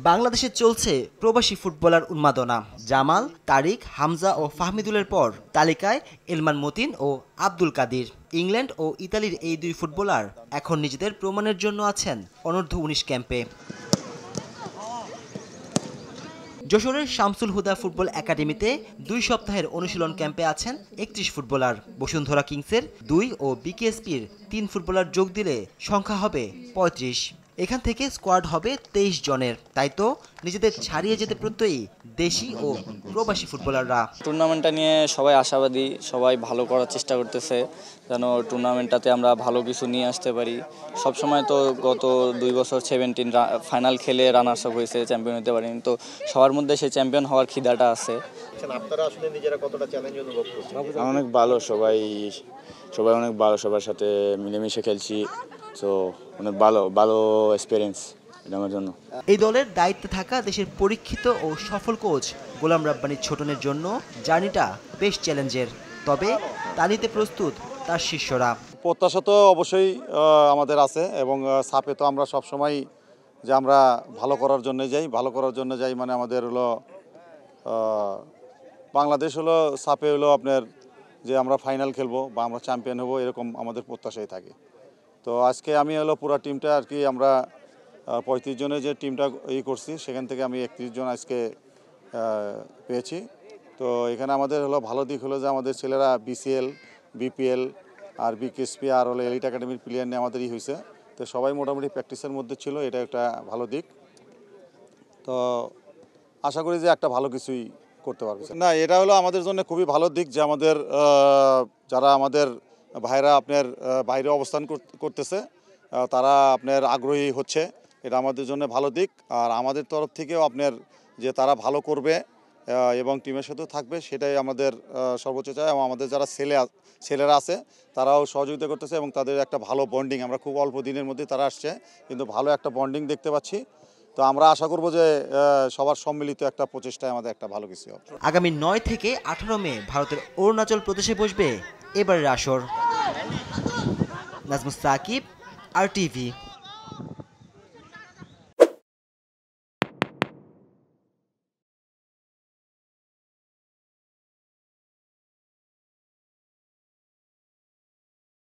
বাংলাদেশে চলছে প্রবাসী ফুটবলার উন্মাদনা। জামাল, তারিক, হামজা ও ফাহমিদুলের পর তালিকায় এলমান মতিন ও আব্দুল কাদির। ইংল্যান্ড ও ইতালির এই দুই ফুটবলার এখন নিজেদের প্রমাণের জন্য আছেন অনূর্ধ্ব-19 ক্যাম্পে। যশোরের শামসুল হুদা ফুটবল একাডেমিতে 2 সপ্তাহের অনুশীলন ক্যাম্পে আছেন 31 ফুটবলার। বসুন্ধরা কিংসের 2 ও বিকেএসপির 3 ফুটবলার যোগ দিলে সংখ্যা হবে 35। এখান থেকে স্কোয়াড হবে 23 জনের। তাই তো নিজেদের ছাড়িয়ে যেতে প্রত্যয়ী দেশি ও প্রবাসী ফুটবলাররা। টুর্নামেন্টটা নিয়ে সবাই আশাবাদী, সবাই ভালো করার চেষ্টা করতেছে যেন টুর্নামেন্টটাতে আমরা ভালো কিছু নিয়ে আসতে পারি। সবসময় তো গত 2 বছর 17 ফাইনাল খেলে রানার্স আপ হয়েছে, চ্যাম্পিয়ন হতে পারিনি। তো সবার মধ্যে সেই চ্যাম্পিয়ন হওয়ার খিদাটা আছে। আপনারা আসলে নিজেরা কতটা চ্যালেঞ্জ অনুভব করছেন? অনেক ভালো, সবাই অনেক ভালো, সবার সাথে মিলেমিশে খেলছি। তো অনেক ভালো এক্সপিরিয়েন্স এটা আমার জন্য। এই দলের দায়িত্বে থাকা দেশের পরীক্ষিত ও সফল কোচ গোলাম রাব্বানী ছোটনের জন্য জার্নিটা বেশ চ্যালেঞ্জের। তবে তা নিতে প্রস্তুত তার শিষ্যরা। প্রত্যাশা তো অবশ্যই আমাদের আছে, এবং সাপে তো আমরা সবসময় যে আমরা ভালো করার জন্য যাই মানে আমাদের হলো বাংলাদেশ হলো সাপে হলো আপনার যে আমরা ফাইনাল খেলবো বা আমরা চ্যাম্পিয়ন হব, এরকম আমাদের প্রত্যাশাই থাকে। তো আজকে আমি হলো পুরো টিমটা আর কি আমরা 35 জনের যে টিমটা করছি, সেখান থেকে আমি 31 জন আজকে পেয়েছি। তো এখানে আমাদের হলো ভালো দিক হলো যে আমাদের ছেলেরা BCL, BPL আর বিকেএসপি আর হলো এলিট একাডেমির প্লেয়ার নিয়ে আমাদের হয়েছে। তো সবাই মোটামুটি প্র্যাকটিসের মধ্যে ছিল, এটা একটা ভালো দিক। তো আশা করি যে একটা ভালো কিছুই করতে পারবে। না, এটা হলো আমাদের জন্য খুবই ভালো দিক যে আমাদের যারা আমাদের ভাইরা আপনার বাইরে অবস্থান করতেছে তারা আপনার আগ্রহী হচ্ছে, এটা আমাদের জন্য ভালো দিক। আর আমাদের তরফ থেকেও আপনার যে তারা ভালো করবে এবং টিমের সাথেও থাকবে, সেটাই আমাদের সর্বোচ্চ চাই। এবং আমাদের যারা ছেলেরা আছে তারাও সহযোগিতা করতেছে এবং তাদের একটা ভালো বন্ডিং, আমরা খুব অল্প দিনের মধ্যে তারা আসছে কিন্তু ভালো একটা বন্ডিং দেখতে পাচ্ছি। তো আমরা আশা করব যে সবার সম্মিলিত একটা প্রচেষ্টায় আমাদের একটা ভালো কিছু হবে। আগামী 9 থেকে 18 মে ভারতের অরুণাচল প্রদেশে বসবে এবারের আসর। নাজমুস সাকিব, RTV।